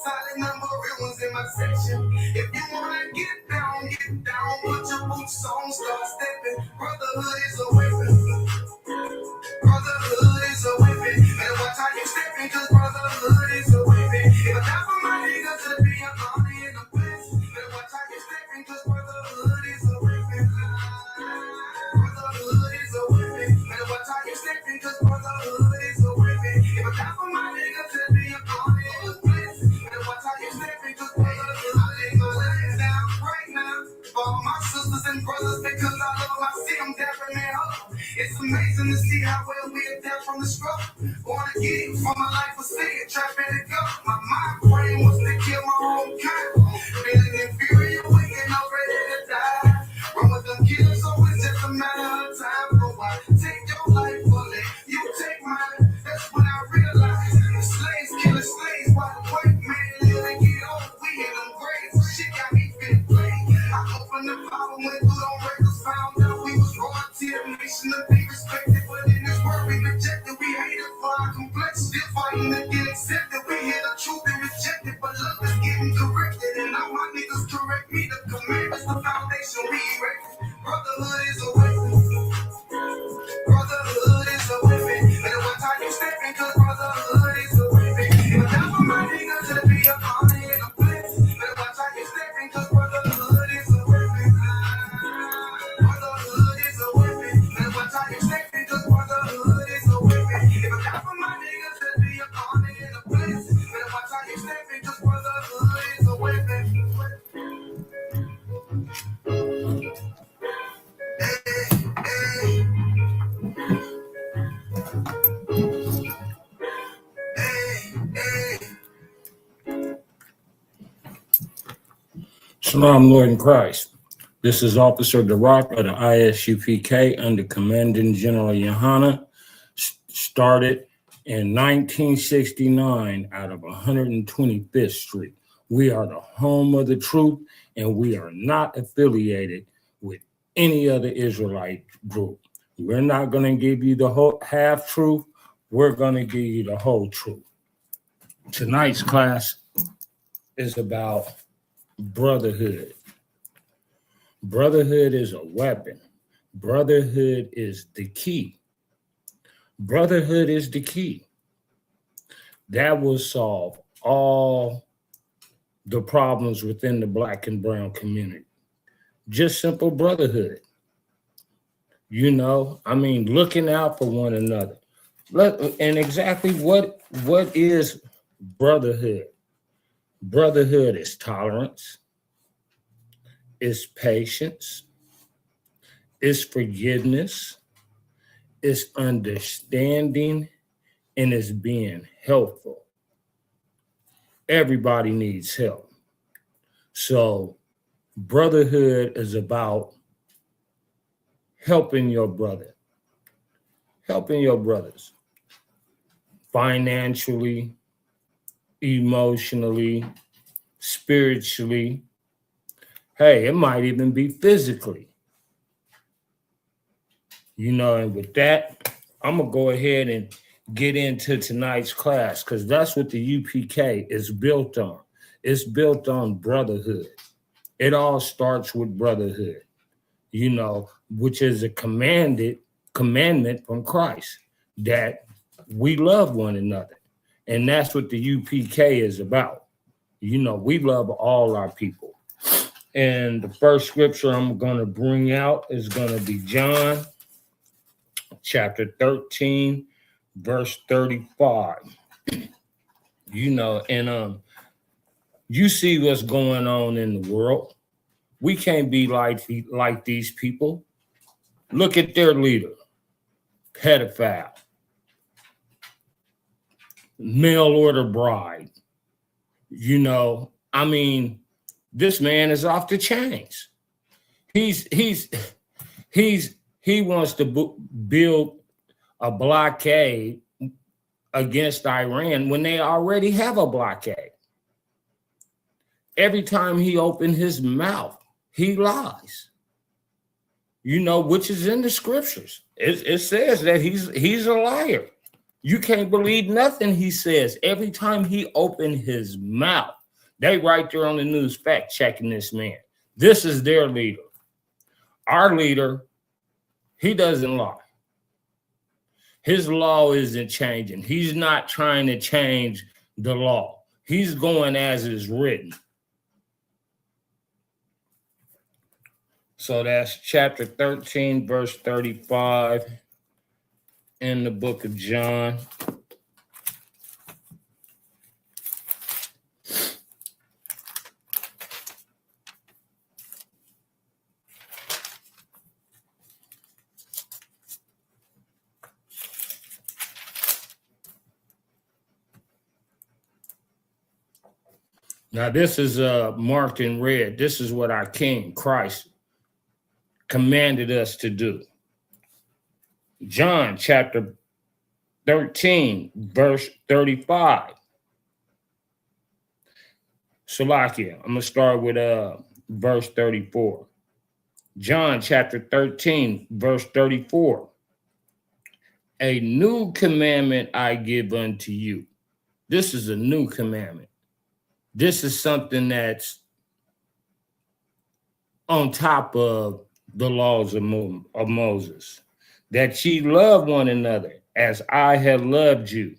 solid number real ones in my section. If you wanna get down, put your boots on, start stepping. Brotherhood is a weapon. Brotherhood is a weapon. And watch how you stepping, cause brotherhood is a weapon. If I die for my niggas to be an honor and a bless. And watch how you stepping, cause brotherhood is a weapon. Brotherhood is a weapon. And watch how you stepping, cause brotherhood is a weapon. If I die for my niggas to be an honor and a bless. And watch how you stepping, cause brotherhood is a weapon. Now, right now, for all my sisters and brothers, because I love them, I see them dapping their up. It's amazing to see how well we adapt from the struggle. Born again, for my life was sin, trapping it go. My mind frame was to kill my own kind. Feeling inferior, wicked, no ready to die. Run with them killers, so it's just a matter of time. But why take your life fully? You take mine. That's when I realized slaves killing slaves while the white man live and get old. We in them graves. Shit got me feeling played. I opened the Bible, went through them records, found out we was royalty, a nation to be respected. But in this world we rejected, we hated for our complex. Still fighting to get accepted. We hear the truth and reject it, but love is getting corrected. And all my niggas correct me. The commandments, the foundation we erected. Brotherhood is a weapon. Brotherhood is a weapon. And one time you stepping, cause brotherhood is a weapon. If I die for my niggas, it'll be an honor and a bless. And one time you stepping, cause brotherhood is a weapon. Brotherhood is a weapon. And one time you stepping, cause brotherhood is a weapon. If I die for my niggas, it'll be an honor and a bless. And one time you stepping, cause brotherhood is a weapon. Shalom, Lord in Christ. This is Officer DeRock of the Isupk under Commanding General Yohana. Started in 1969 out of 125th Street. We are the home of the truth, and we are not affiliated with any other Israelite group. We're not going to give you the whole half truth. We're going to give you the whole truth. Tonight's class is about brotherhood. Brotherhood is a weapon. Brotherhood is the key. Brotherhood is the key. That will solve all the problems within the Black and brown community. Just simple brotherhood. You know, I mean, looking out for one another. And exactly what is brotherhood? Brotherhood is tolerance, is patience, is forgiveness, is understanding, and is being helpful. Everybody needs help. So brotherhood is about helping your brother, helping your brothers financially, emotionally, spiritually. Hey, it might even be physically. You know, and with that, I'm going to go ahead and get into tonight's class because that's what the UPK is built on. It's built on brotherhood. It all starts with brotherhood, you know, which is a commandment from Christ that we love one another. And that's what the UPK is about. You know, we love all our people. And the first scripture I'm going to bring out is going to be John chapter 13, verse 35. You know, and you see what's going on in the world. We can't be like these people. Look at their leader, pedophile, mail order bride. You know, I mean, this man is off the chains. He wants to build a blockade against Iran when they already have a blockade. Every time he opens his mouth, he lies. You know, which is in the scriptures. It says that he's a liar. You can't believe nothing he says. Every time he opened his mouth, they right there on the news fact checking this man. This is their leader. Our leader, he doesn't lie. His law isn't changing. He's not trying to change the law. He's going as is written. So that's chapter 13, verse 35 in the book of John. Now, this is marked in red. This is what our King, Christ, commanded us to do. John chapter 13, verse 35. Salakia, I'm going to start with verse 34. John chapter 13, verse 34. A new commandment I give unto you. This is a new commandment. This is something that's on top of the laws of Moses, that ye love one another as I have loved you,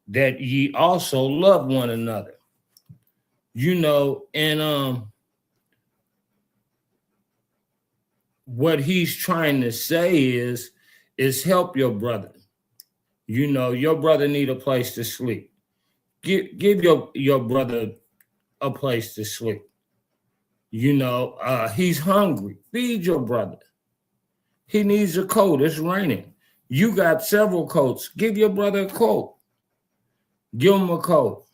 that ye also love one another. You know, and what he's trying to say is help your brother. You know, your brother need a place to sleep. Give your brother a place to sleep. You know, he's hungry. Feed your brother. He needs a coat. It's raining. You got several coats. Give your brother a coat. Give him a coat.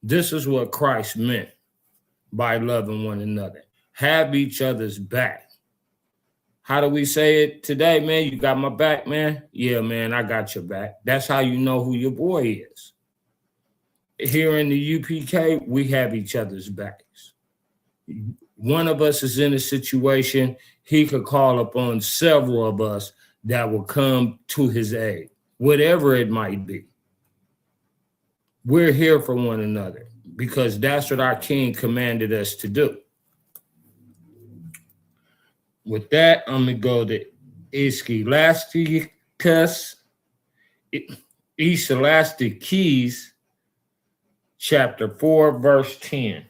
This is what Christ meant by loving one another. Have each other's back. How do we say it today, man? You got my back, man? Yeah, man, I got your back. That's how you know who your boy is. Here in the UPK, we have each other's backs. One of us is in a situation, he could call upon several of us that will come to his aid, whatever it might be. We're here for one another because that's what our King commanded us to do. With that, I'm going to go to Isupk, chapter 4, verse 10.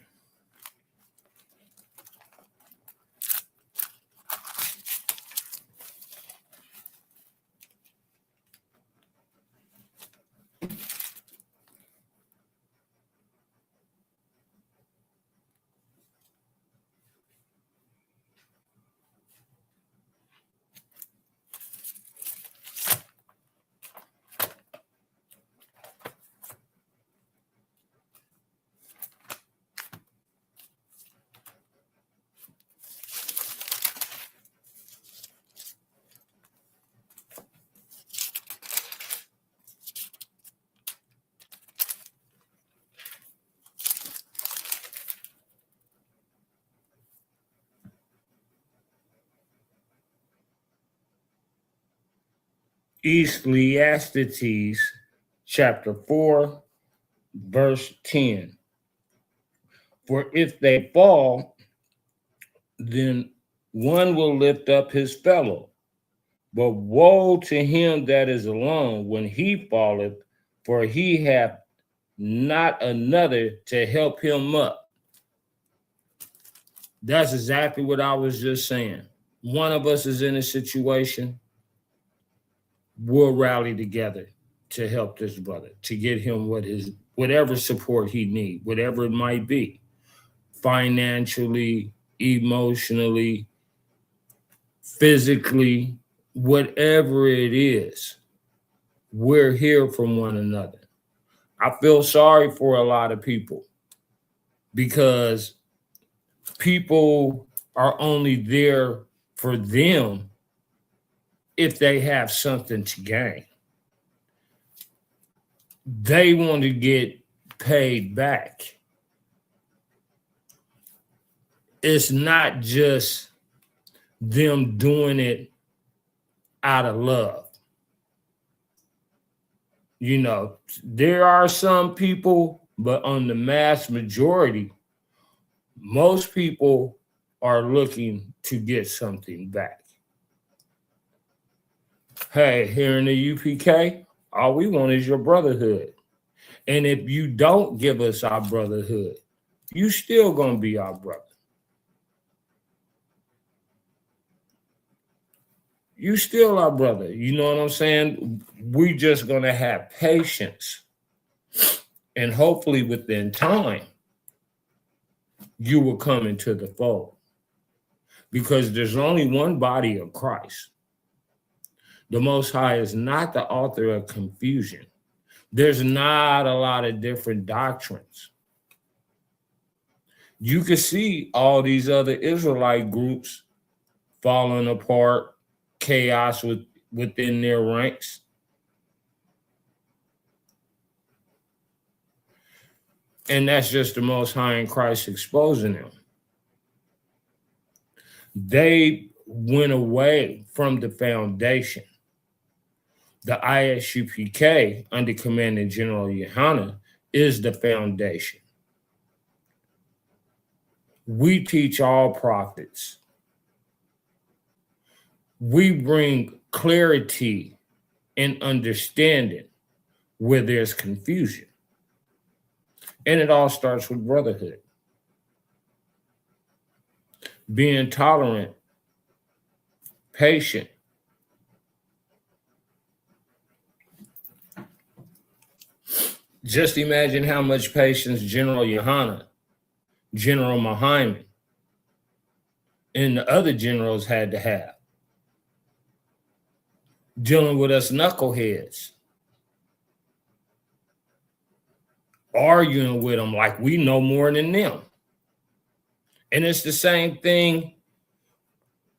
Ecclesiastes chapter 4, verse 10. For if they fall, then one will lift up his fellow. But woe to him that is alone when he falleth, for he hath not another to help him up. That's exactly what I was just saying. One of us is in a situation, we'll rally together to help this brother, to get him whatever support he needs, whatever it might be, financially, emotionally, physically, whatever it is, we're here for one another. I feel sorry for a lot of people because people are only there for them if they have something to gain. They want to get paid back. It's not just them doing it out of love. You know, there are some people, but on the mass majority, most people are looking to get something back. Hey, here in the UPK, all we want is your brotherhood. And if you don't give us our brotherhood, you still gonna be our brother. You still our brother. You know what I'm saying? We just gonna have patience. And hopefully within time, you will come into the fold. Because there's only one body of Christ. The Most High is not the author of confusion. There's not a lot of different doctrines. You can see all these other Israelite groups falling apart, chaos within their ranks. And that's just the Most High in Christ exposing them. They went away from the foundation. The Isupk, under Commanding General Yohana, is the foundation. We teach all prophets. We bring clarity and understanding where there's confusion. And it all starts with brotherhood. Being tolerant, patient. Just imagine how much patience General Yohana, General Muhammad, and the other generals had to have dealing with us knuckleheads, arguing with them like we know more than them. And it's the same thing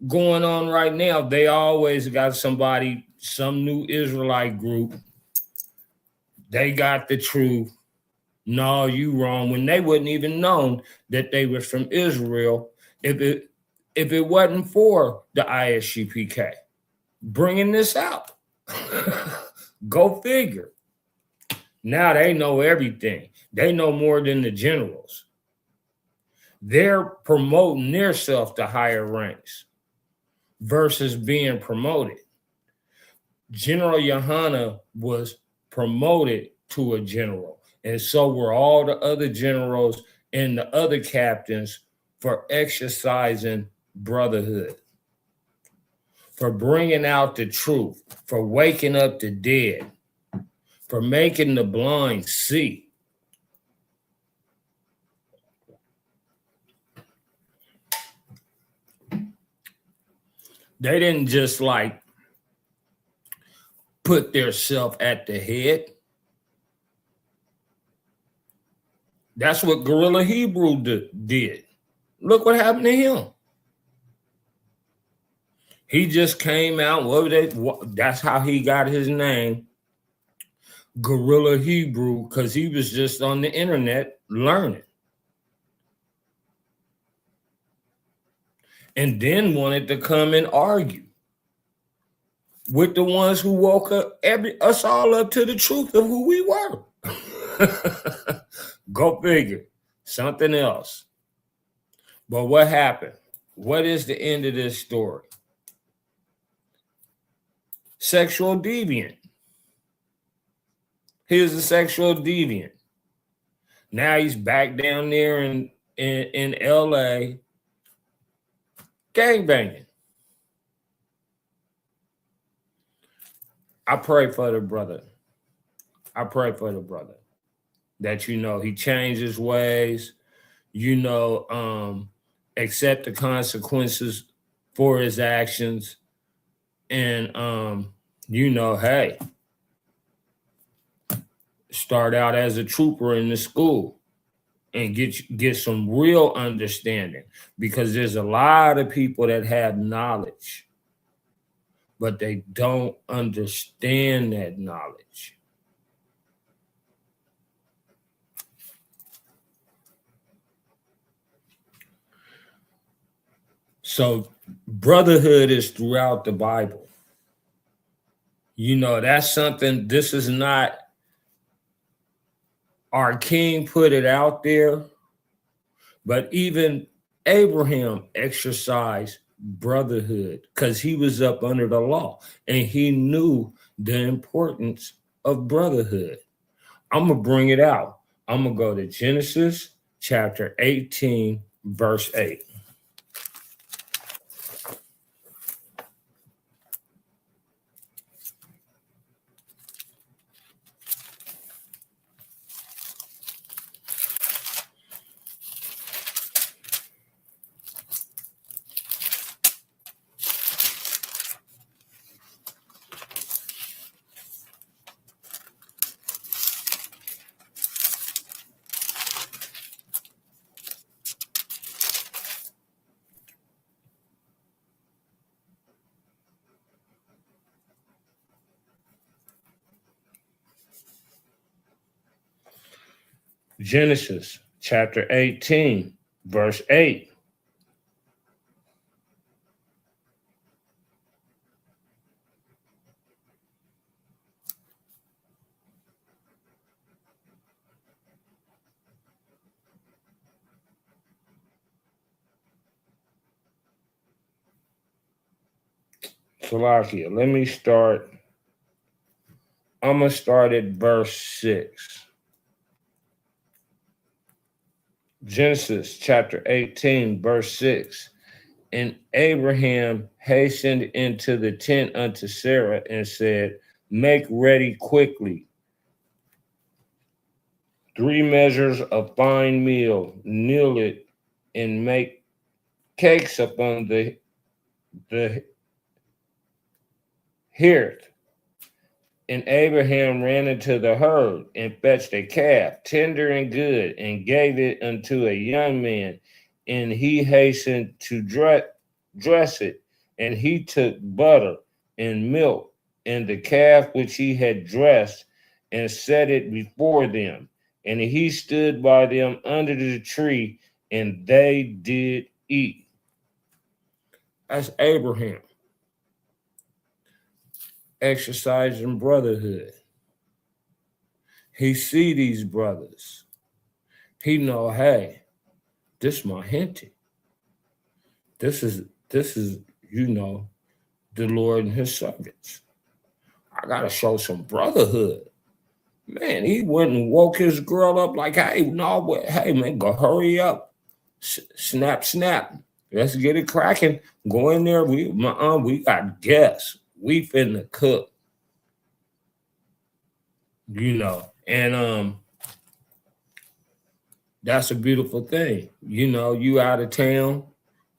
going on right now. They always got somebody, some new Israelite group. They got the truth. No, you wrong. When they wouldn't even known that they were from Israel if it wasn't for the Isupk bringing this out. Go figure. Now they know everything. They know more than the generals. They're promoting themselves to higher ranks versus being promoted. General Yohana was promoted to a general, and so were all the other generals and the other captains for exercising brotherhood, for bringing out the truth, for waking up the dead, for making the blind see. They didn't just like put their self at the head. That's what Guerrilla Hebrew did. Look what happened to him. He just came out. That's how he got his name, Guerrilla Hebrew, because he was just on the internet learning. And then wanted to come and argue with the ones who woke up us all up to the truth of who we were. Go figure. Something else. But what happened? What is the end of this story? Sexual deviant. Here's a sexual deviant. Now he's back down there in LA gangbanging. I pray for the brother. I pray for the brother that, you know, he changed his ways, you know, accept the consequences for his actions. And, you know, hey, start out as a trooper in the school and get some real understanding, because there's a lot of people that have knowledge, but they don't understand that knowledge. So brotherhood is throughout the Bible. You know, that's something, this is not Our king put it out there, but even Abraham exercised brotherhood because he was up under the law and he knew the importance of brotherhood. I'm going to bring it out. I'm going to go to Genesis chapter 18, verse 8. Genesis chapter 18, verse 8. Salakia, let me start. I'm going to start at verse 6. Genesis chapter 18, verse 6. And Abraham hastened into the tent unto Sarah and said, make ready quickly 3 measures of fine meal, knead it, and make cakes upon the hearth. And Abraham ran into the herd and fetched a calf, tender and good, and gave it unto a young man. And he hastened to dress it. And he took butter and milk and the calf which he had dressed and set it before them. And he stood by them under the tree, and they did eat. That's Abraham exercising brotherhood. He see these brothers. He know, hey, this my hinty. This is, the Lord and his servants. I gotta show some brotherhood. Man, he went and woke his girl up like, hey, no, hey man, go hurry up. Snap. Let's get it cracking. Go in there. We got guests. We finna cook. And that's a beautiful thing. You out of town,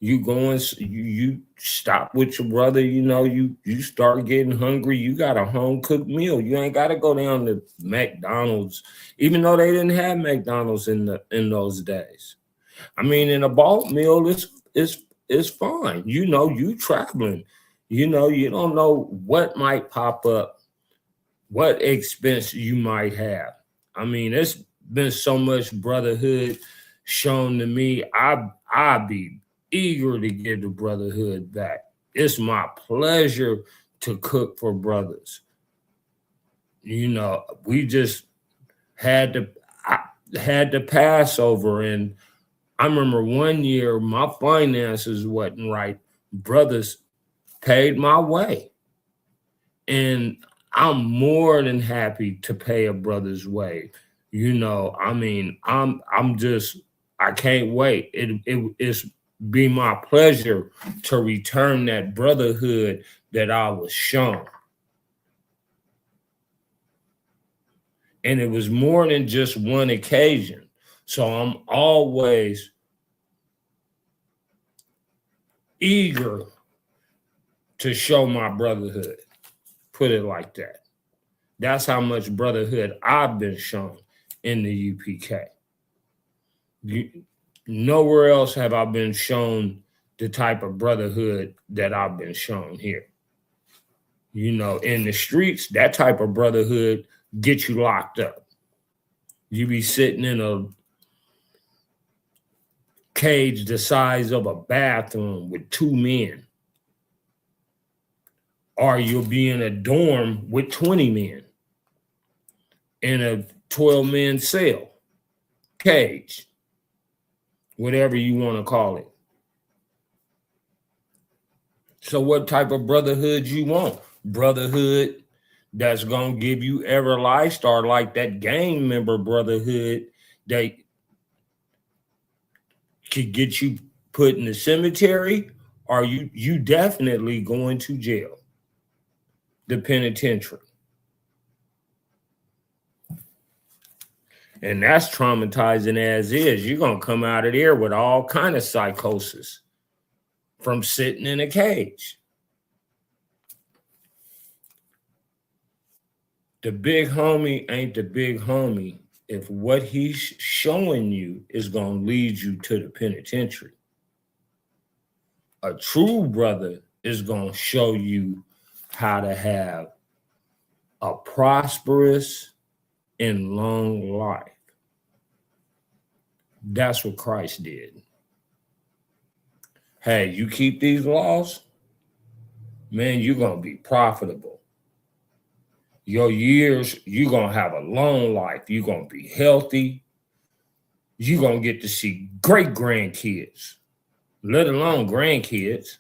you going, you stop with your brother, you start getting hungry, you got a home cooked meal. You ain't got to go down to McDonald's, even though they didn't have McDonald's in those days. I mean, in a bulk meal, it's fine. You traveling, you don't know what might pop up, what expense you might have. I mean, it's been so much brotherhood shown to me. I be eager to give the brotherhood back. It's my pleasure to cook for brothers. We just had the Passover, and I remember one year my finances wasn't right. Brothers paid my way, and I'm more than happy to pay a brother's way. I mean, I can't wait. It's be my pleasure to return that brotherhood that I was shown. And it was more than just one occasion. So I'm always eager to show my brotherhood. Put it like that. That's how much brotherhood I've been shown in the UPK. Nowhere else have I been shown the type of brotherhood that I've been shown here. In the streets, that type of brotherhood gets you locked up. You be sitting in a cage the size of a bathroom with 2 men. Or you'll be in a dorm with 20 men. in a 12-man cell, cage, whatever you want to call it. So what type of brotherhood you want? Brotherhood that's going to give you ever life, or like that gang member brotherhood that could get you put in the cemetery, or you definitely going to jail, the penitentiary. And that's traumatizing as is. You're going to come out of there with all kind of psychosis from sitting in a cage. The big homie ain't the big homie if what he's showing you is going to lead you to the penitentiary. A true brother is going to show you how to have a prosperous and long life. That's what Christ did. Hey, you keep these laws, man, you're going to be profitable. Your years, you're going to have a long life. You're going to be healthy. You're going to get to see great grandkids, let alone grandkids.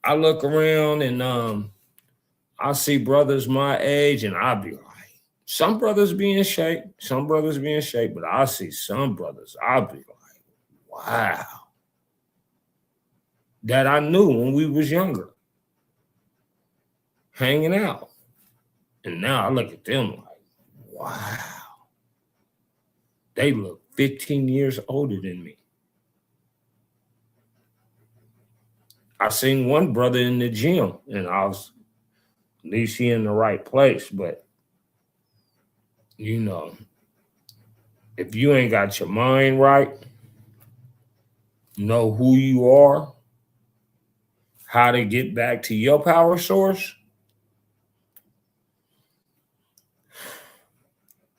I look around and I see brothers my age, and I be like, some brothers be in shape, but I see some brothers, I'll be like, wow. That I knew when we was younger, hanging out. And now I look at them like, wow. They look 15 years older than me. I seen one brother in the gym, and I was, at least he in the right place. But, you know, if you ain't got your mind right, know who you are, how to get back to your power source,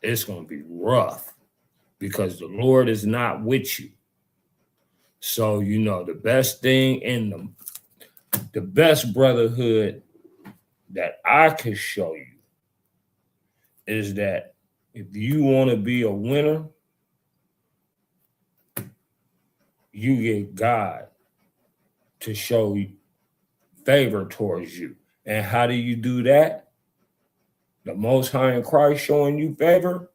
it's going to be rough because the Lord is not with you. So, you know, the best thing and the best brotherhood that I could show you is that if you want to be a winner, you get God to show you favor towards you. And how do you do that? The Most High in Christ showing you favor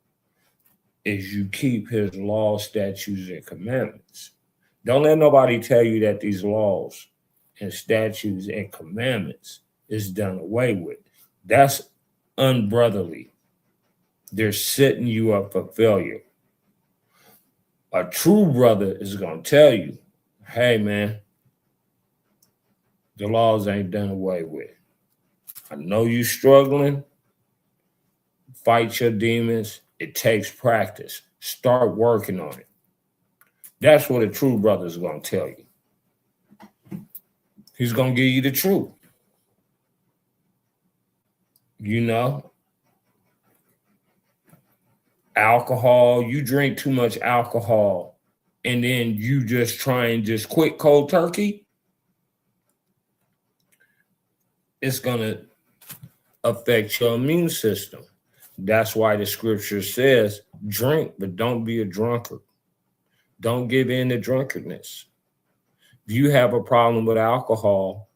is you keep his laws, statutes, and commandments. Don't let nobody tell you that these laws and statutes and commandments is done away with. That's unbrotherly. They're setting you up for failure. A true brother is going to tell you, hey, man, the laws ain't done away with. I know you struggling. Fight your demons. It takes practice. Start working on it. That's what a true brother is going to tell you. He's going to give you the truth. You know, alcohol, you drink too much alcohol, and then you just try and just quit cold turkey, it's going to affect your immune system. That's why the scripture says, drink, but don't be a drunkard. Don't give in to drunkenness. If you have a problem with alcohol,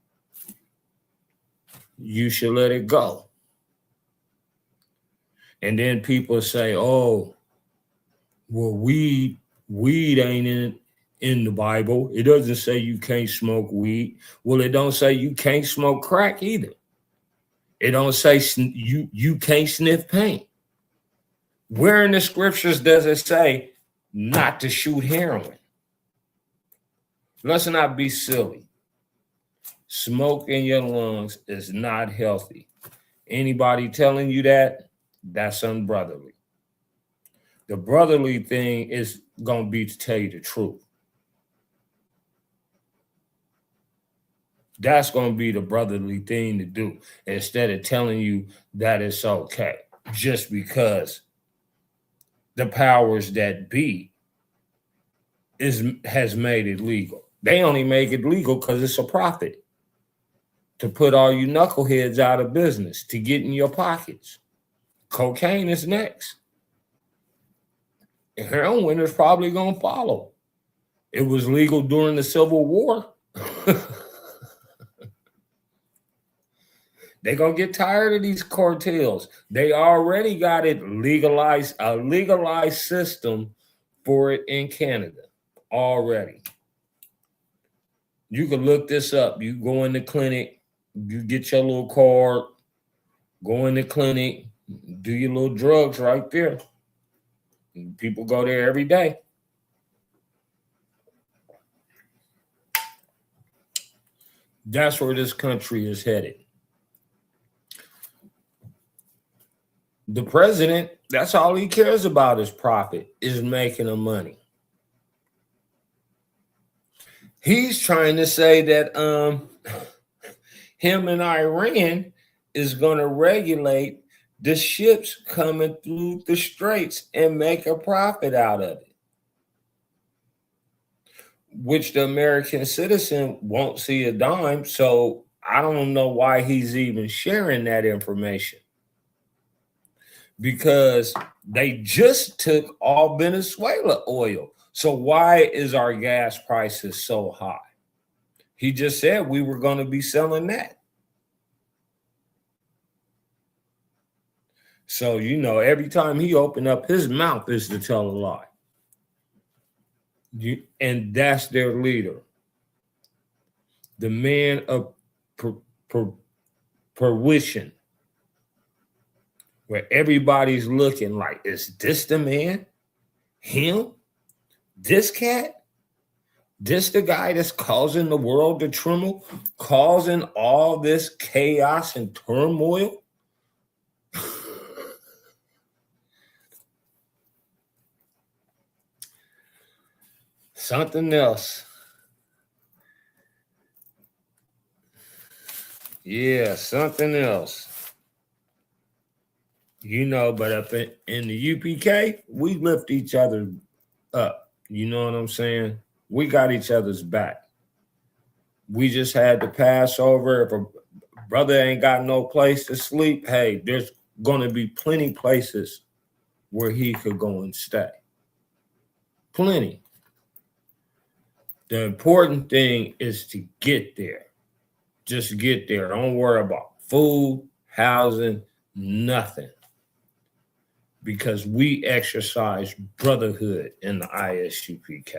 you should let it go. And then people say, oh, well, weed ain't in the Bible. It doesn't say you can't smoke weed. Well, it don't say you can't smoke crack either. It don't say you can't sniff paint. Where in the scriptures does it say not to shoot heroin? Let's not be silly. Smoke in your lungs is not healthy. Anybody telling you that, that's unbrotherly. The brotherly thing is going to be to tell you the truth. That's going to be the brotherly thing to do instead of telling you that it's okay just because the powers that be has made it legal. They only make it legal because it's a profit to put all you knuckleheads out of business, to get in your pockets. Cocaine is next. And heroin is probably going to follow. It was legal during the Civil War. They're going to get tired of these cartels. They already got it legalized, a legalized system for it in Canada already. You can look this up. You go in the clinic, you get your little card, go in the clinic, do your little drugs right there. People go there every day. That's where this country is headed. The president, that's all he cares about is profit, is making the money. He's trying to say that him and Iran is going to regulate the ships coming through the straits and make a profit out of it, which the American citizen won't see a dime. So I don't know why he's even sharing that information, because they just took all Venezuela oil. So why is our gas prices so high? He just said we were going to be selling that. So, you know, every time he opened up his mouth is to tell a lie. And that's their leader. The man of fruition, where everybody's looking like, is this the man? Him? This cat? This the guy that's causing the world to tremble? Causing all this chaos and turmoil? Something else. Yeah, something else. You know, but up in the UPK, we lift each other up. You know what I'm saying? We got each other's back. We just had the Passover. If a brother ain't got no place to sleep, hey, there's going to be plenty places where he could go and stay. Plenty. The important thing is to get there. Just get there. Don't worry about food, housing, nothing. Because we exercise brotherhood in the ISUPK.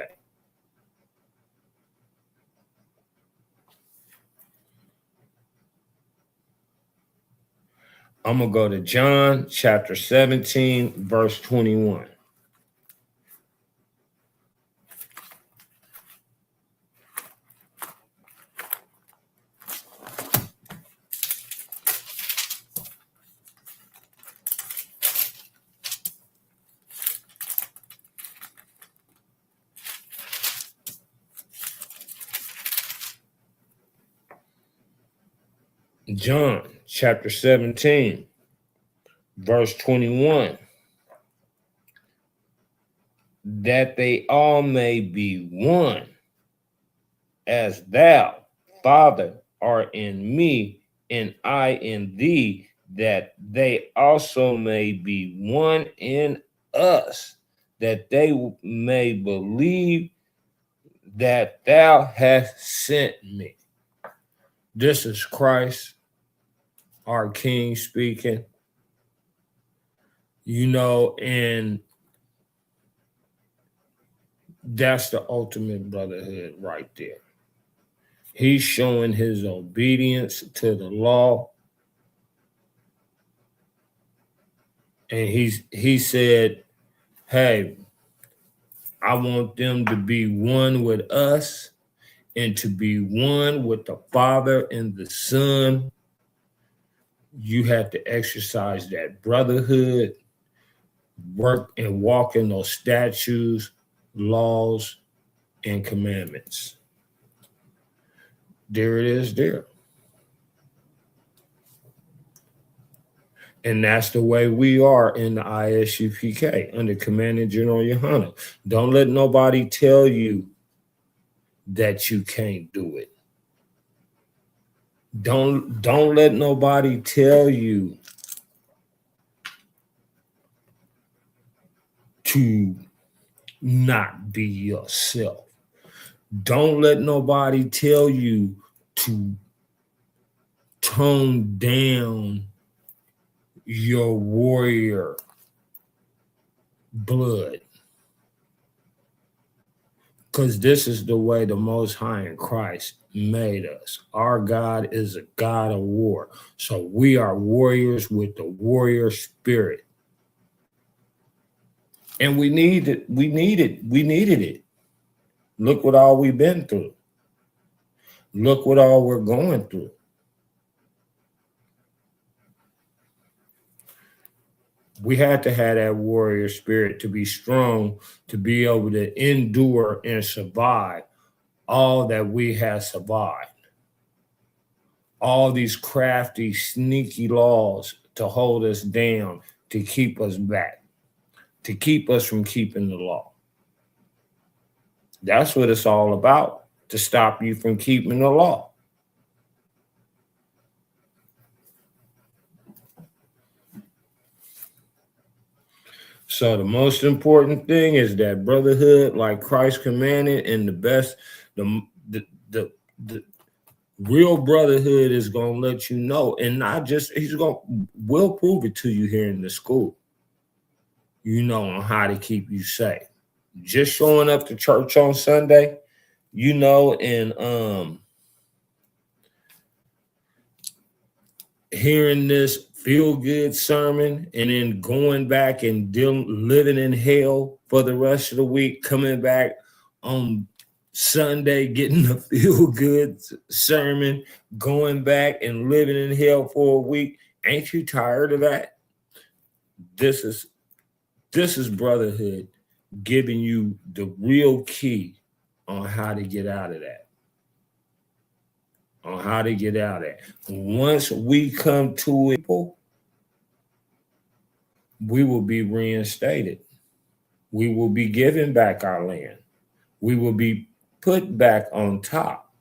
I'm going to go to John chapter 17, verse 21. John chapter 17, verse 21. That they all may be one, as thou, Father, art in me, and I in thee, that they also may be one in us, that they may believe that thou hast sent me. This is Christ, our King, speaking. You know, and that's the ultimate brotherhood right there. He's showing his obedience to the law. And he said, hey, I want them to be one with us and to be one with the Father and the Son. You have to exercise that brotherhood, work and walk in those statutes, laws, and commandments. There it is there. And that's the way we are in the ISUPK under Commandant General Yohana. Don't let nobody tell you that you can't do it. Don't let nobody tell you to not be yourself. Don't let nobody tell you to tone down your warrior blood. Because this is the way the Most High in Christ made us. Our God is a God of war. So we are warriors with the warrior spirit. And we needed it. Look what all we've been through. Look what all we're going through. We had to have that warrior spirit to be strong, to be able to endure and survive all that we have survived. All these crafty, sneaky laws to hold us down, to keep us back, to keep us from keeping the law. That's what it's all about, to stop you from keeping the law. So the most important thing is that brotherhood, like Christ commanded, and the real brotherhood is gonna let you know, and not just we'll prove it to you here in the school. You know, on how to keep you safe. Just showing up to church on Sunday, you know, and hearing this feel-good sermon and then going back and living in hell for the rest of the week, coming back on Sunday, getting a feel-good sermon, going back and living in hell for a week. Ain't you tired of that? This is brotherhood giving you the real key on how to get out of that. On how to get out of it. Once we come to it, we will be reinstated. We will be given back our land. We will be put back on top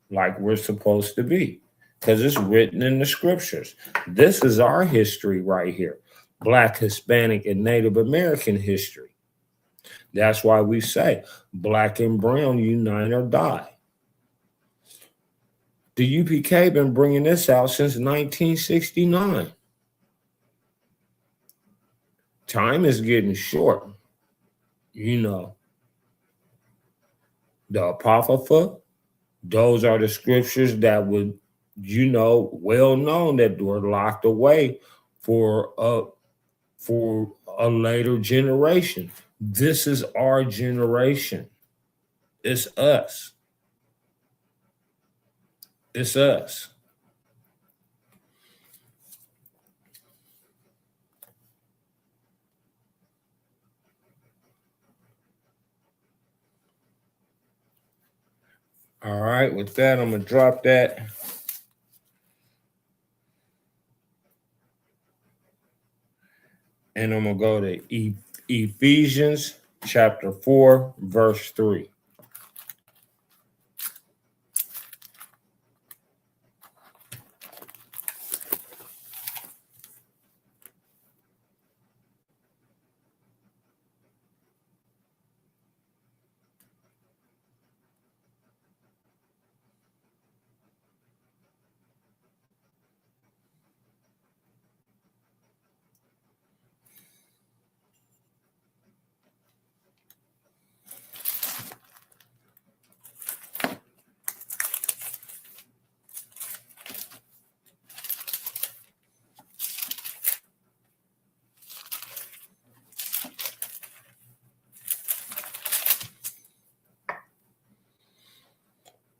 like we're supposed to be, because it's written in the scriptures. This is our history right here. Black, Hispanic, and Native American history. That's why we say black and brown unite or die. The UPK been bringing this out since 1969. Time is getting short. You know, the Apocrypha, those are the scriptures that would, you know, well known, that were locked away for a later generation. This is our generation. It's us. It's us. All right, with that, I'm going to drop that. And I'm going to go to Ephesians chapter 4, verse 3.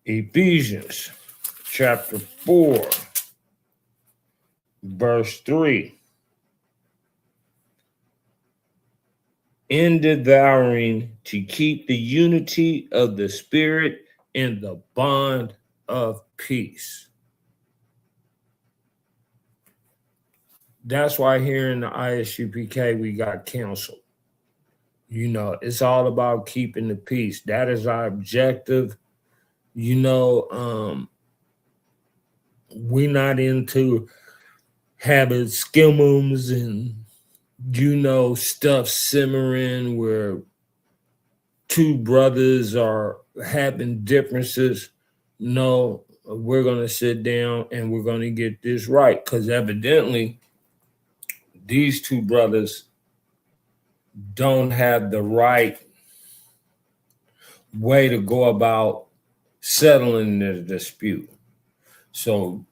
Ephesians chapter 4, verse 3. Endeavoring to keep the unity of the Spirit in the bond of peace. That's why here in the ISUPK we got counsel. You know, it's all about keeping the peace. That is our objective. You know, we're not into having schisms and stuff simmering where two brothers are having differences. No, we're going to sit down and we're going to get this right, because evidently these two brothers don't have the right way to go about settling the dispute. So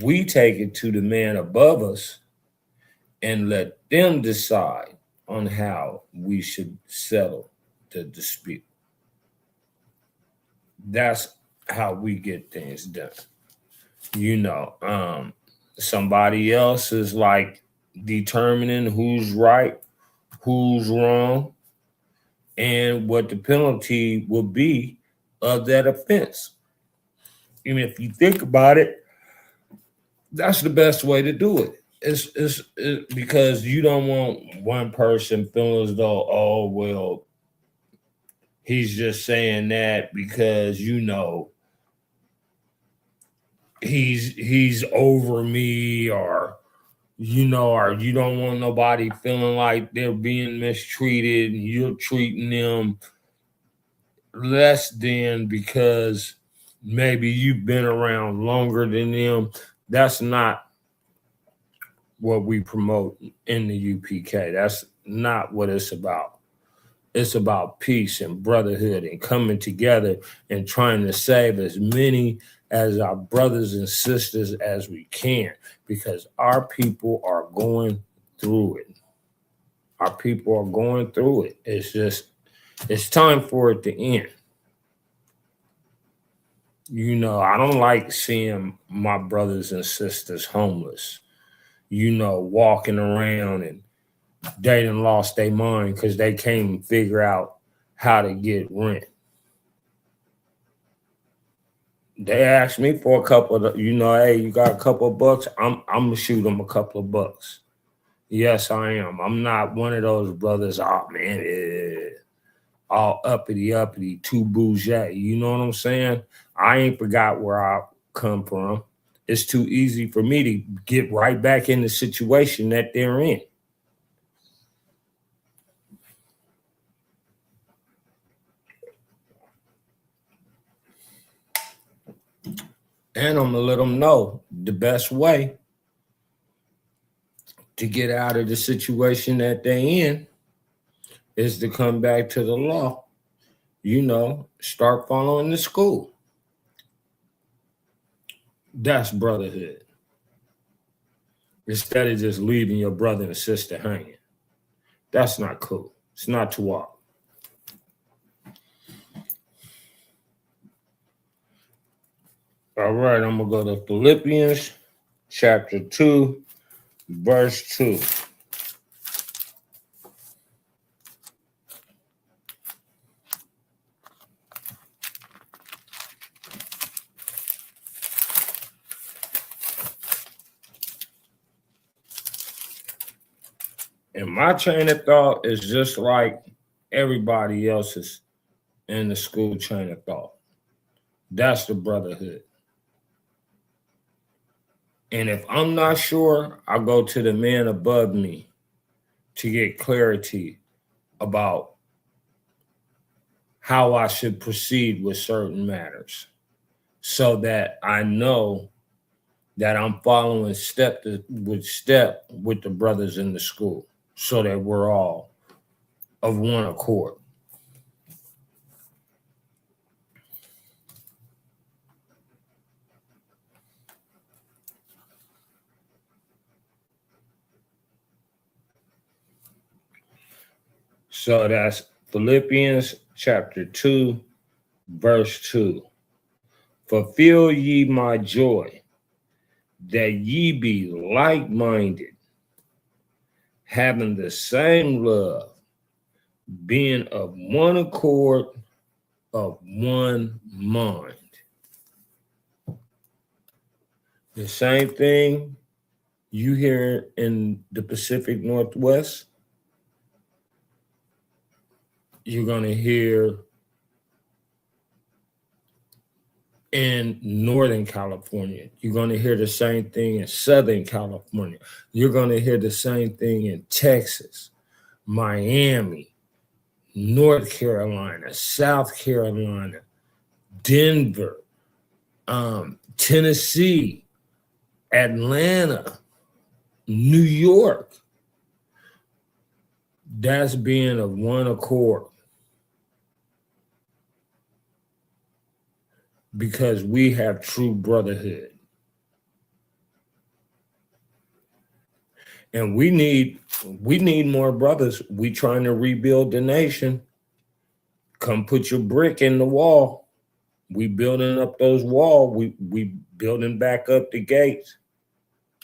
we take it to the man above us and let them decide on how we should settle the dispute. That's how we get things done. Somebody else is like determining who's right, who's wrong, and what the penalty will be of that offense. Even if you think about it, that's the best way to do it. It's because you don't want one person feeling as though, oh, well, he's just saying that because, he's over me, or or you don't want nobody feeling like they're being mistreated and you're treating them less than because maybe you've been around longer than them. That's not what we promote in the UPK. That's not what it's about. It's about peace and brotherhood and coming together and trying to save as many as our brothers and sisters as we can, because our people are going through it. Our people are going through it. It's time for it to end. I don't like seeing my brothers and sisters homeless, walking around and they done lost their mind because they can't figure out how to get rent. They asked me for a couple of, hey, you got a couple of bucks? I'm gonna shoot them a couple of bucks. Yes, I am. I'm not one of those brothers, all uppity, too bougie. You know what I'm saying? I ain't forgot where I come from. It's too easy for me to get right back in the situation that they're in. And I'm gonna let them know the best way to get out of the situation that they in is to come back to the law. Start following the school. That's brotherhood. Instead of just leaving your brother and sister hanging. That's not cool. It's not to walk. All right, I'm going to go to Philippians chapter 2, verse 2. And my train of thought is just like everybody else's in the school train of thought. That's the brotherhood. And if I'm not sure, I'll go to the man above me to get clarity about how I should proceed with certain matters, so that I know that I'm following step with the brothers in the school, so that we're all of one accord. So that's Philippians chapter 2, verse 2. Fulfill ye my joy, that ye be like-minded, having the same love, being of one accord, of one mind. The same thing you hear in the Pacific Northwest, you're going to hear in Northern California. You're going to hear the same thing in Southern California. You're going to hear the same thing in Texas, Miami, North Carolina, South Carolina, Denver, Tennessee, Atlanta, New York. That's being of one accord, because we have true brotherhood. And we need more brothers. We trying to rebuild the nation. Come put your brick in the wall. We building up those walls. We building back up the gates,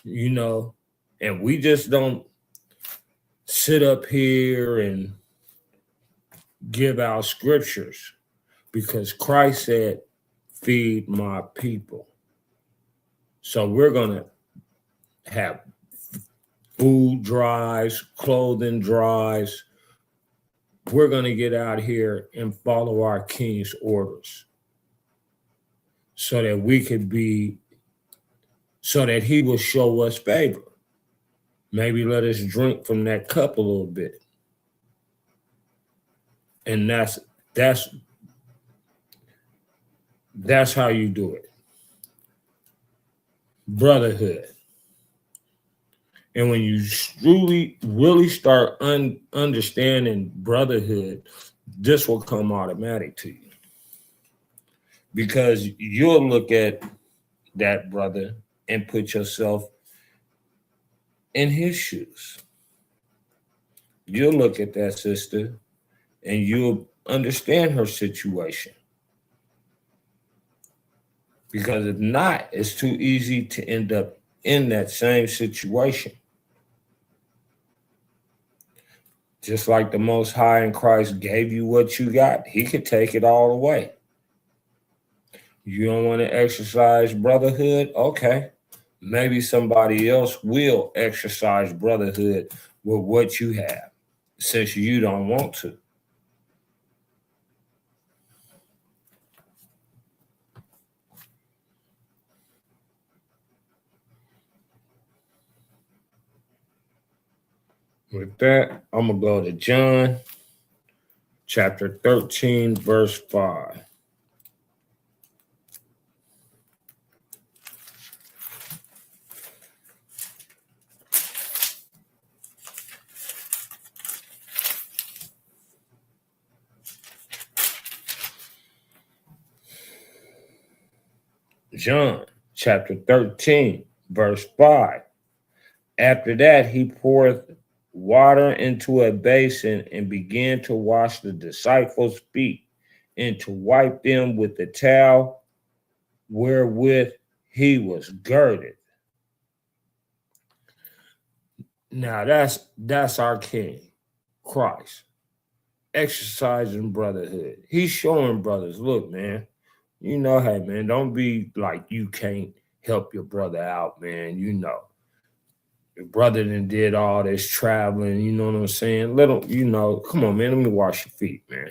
you know, and we just don't sit up here and give out scriptures, because Christ said, feed my people. So we're going to have food drives, clothing drives. We're going to get out here and follow our King's orders, so that we could be, so that he will show us favor. Maybe let us drink from that cup a little bit. And that's how you do it. Brotherhood. And when you truly, really start understanding brotherhood, this will come automatic to you. Because you'll look at that brother and put yourself in his shoes. You'll look at that sister and you'll understand her situation. Because if not, it's too easy to end up in that same situation. Just like the Most High in Christ gave you what you got, he could take it all away. You don't want to exercise brotherhood? Okay. Maybe somebody else will exercise brotherhood with what you have, since you don't want to. With that, I'm going to go to John chapter 13, verse 5. John chapter 13, verse 5. After that, he poured water into a basin and began to wash the disciples' feet and to wipe them with the towel wherewith he was girded. Now that's our King, Christ, exercising brotherhood. He's showing brothers, look, man, you know, hey, man, don't be like you can't help your brother out, man. You know, your brother done did all this traveling, you know what I'm saying? Let him, you know, come on, man, let me wash your feet, man.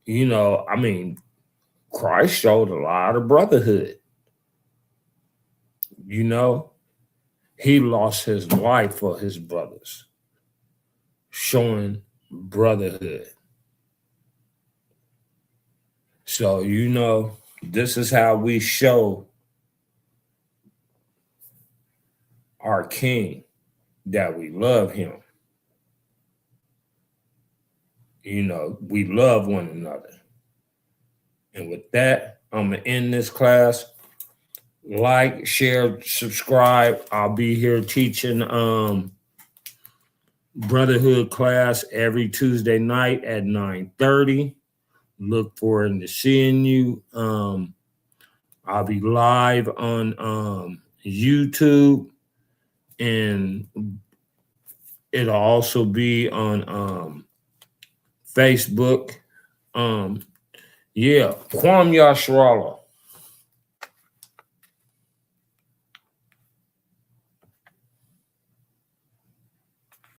You know, I mean, Christ showed a lot of brotherhood. You know, he lost his life for his brothers, showing brotherhood. So, you know, this is how we show our King that we love him. You know, we love one another. And with that, I'm going to end this class. Like, share, subscribe. I'll be here teaching Brotherhood class every Tuesday night at 9:30. Look forward to seeing you. I'll be live on YouTube, and it'll also be on Facebook. Yeah, Kwam Yashrala.